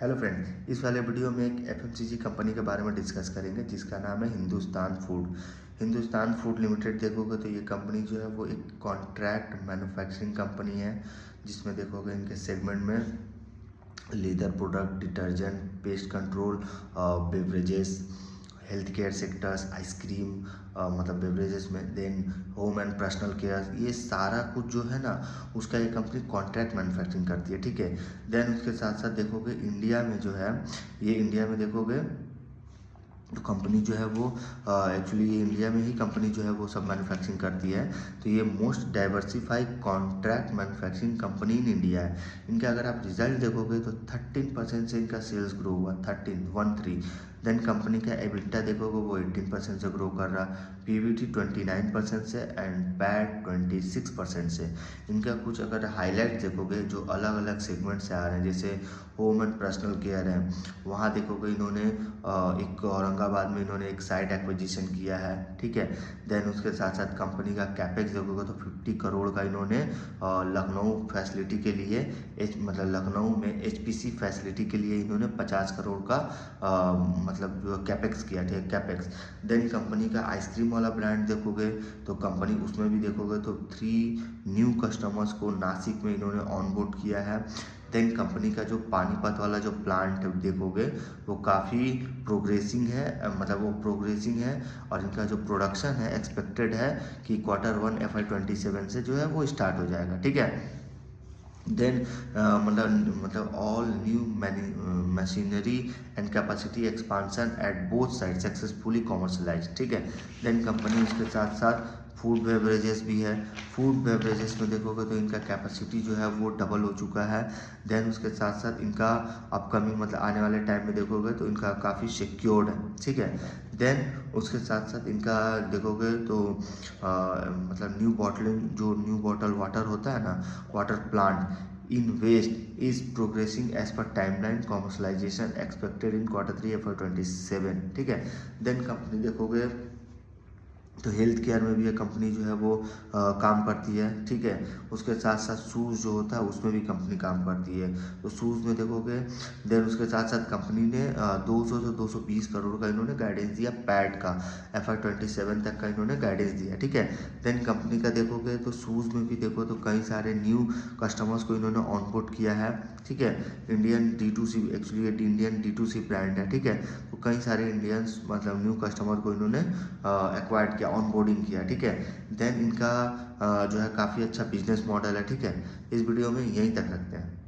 Hello friends, इस वाले video में एक एफएमसीजी कंपनी के बारे में डिस्कस करेंगे जिसका नाम है Hindustan food. Hindustan food limited देखोगे तो ये कंपनी जो है वो एक कॉन्ट्रैक्ट मैन्युफैक्चरिंग कंपनी है, जिसमें देखोगे इनके सेगमेंट में leather product, detergent, pest control, beverages, health care sectors, ice cream, मतलब बेवरेजेस में, then home and personal care, ये सारा कुछ जो है ना उसका ये कंपनी कॉन्ट्रैक्ट मैन्युफैक्चरिंग करती है। ठीक है। देन उसके साथ साथ देखोगे इंडिया में जो है, ये इंडिया में देखोगे तो कंपनी जो है वो एक्चुअली इंडिया में ही कंपनी जो है वो सब मैन्युफैक्चरिंग करती है। तो ये most diversified contract manufacturing company in India है। इनका अगर आप रिजल्ट देखोगे तो 13% से इनका सेल्स ग्रो हुआ, 13। देन कंपनी का एबिटा देखोगे वो 18% से ग्रो कर रहा, पीबीटी 29% से एंड पैट 26% से। इनका कुछ अगर हाईलाइट देखोगे जो अलग अलग सेगमेंट से आ रहे हैं, जैसे होम एंड पर्सनल केयर है, वहाँ देखोगे इन्होंने एक औरंगाबाद में इन्होंने एक साइट एक्विजिशन किया है। ठीक है। देन उसके साथ साथ कंपनी का कैपेक्स देखोगे तो 50 करोड़ का इन्होंने लखनऊ फैसिलिटी के लिए मतलब लखनऊ में एचपीसी फैसिलिटी के लिए इन्होंने 50 करोड़ का मतलब जो कैपेक्स किया। ठीक है, कैपेक्स। देन कंपनी का आइसक्रीम वाला ब्रांड देखोगे तो कंपनी उसमें भी देखोगे तो 3 न्यू कस्टमर्स को नासिक में इन्होंने ऑनबोर्ड किया है। देन कंपनी का जो पानीपत वाला जो प्लांट देखोगे वो काफ़ी प्रोग्रेसिंग है, मतलब वो प्रोग्रेसिंग है, और इनका जो प्रोडक्शन है एक्सपेक्टेड है कि Q1 FY27 से जो है वो स्टार्ट हो जाएगा। ठीक है। देन मतलब all new machinery and capacity expansion at both side successfully commercialise. ठीक है। देन कंपनी उसके साथ साथ फूड बेवरेजेस भी है। फूड बेवरेजेस में देखोगे तो इनका कैपेसिटी जो है वो डबल हो चुका है। देन उसके साथ साथ इनका अपकमिंग मतलब आने वाले टाइम में देखोगे तो इनका काफ़ी सिक्योर्ड है। ठीक है। देन उसके साथ साथ इनका देखोगे तो मतलब न्यू बॉटलिंग, जो न्यू बॉटल वाटर होता है ना, water plant in west is progressing as per timeline, commercialisation expected in Q3 FY27। ठीक है। देन कंपनी देखोगे तो हेल्थ केयर में भी ये कंपनी जो है वो काम करती है। ठीक है। उसके साथ साथ शूज़ जो होता है उसमें भी कंपनी काम करती है। तो शूज़ में देखोगे, देन उसके साथ साथ कंपनी ने 200 से 220 करोड़ का इन्होंने गाइडेंस दिया पैड का, FY27 तक का इन्होंने गाइडेंस दिया। ठीक है। देन कंपनी का देखोगे तो शूज़ में भी देखो तो कई सारे न्यू कस्टमर्स को इन्होंने ऑनबोर्ड किया है। ठीक है। इंडियन D2C, एक्चुअली ये इंडियन D2C ब्रांड है। ठीक है। तो कई सारे इंडियंस मतलब न्यू कस्टमर को इन्होंने एक्वायर्ड किया, ऑनबोर्डिंग किया। ठीक है। देन इनका जो है काफ़ी अच्छा बिजनेस मॉडल है। ठीक है। इस वीडियो में यहीं तक रखते हैं।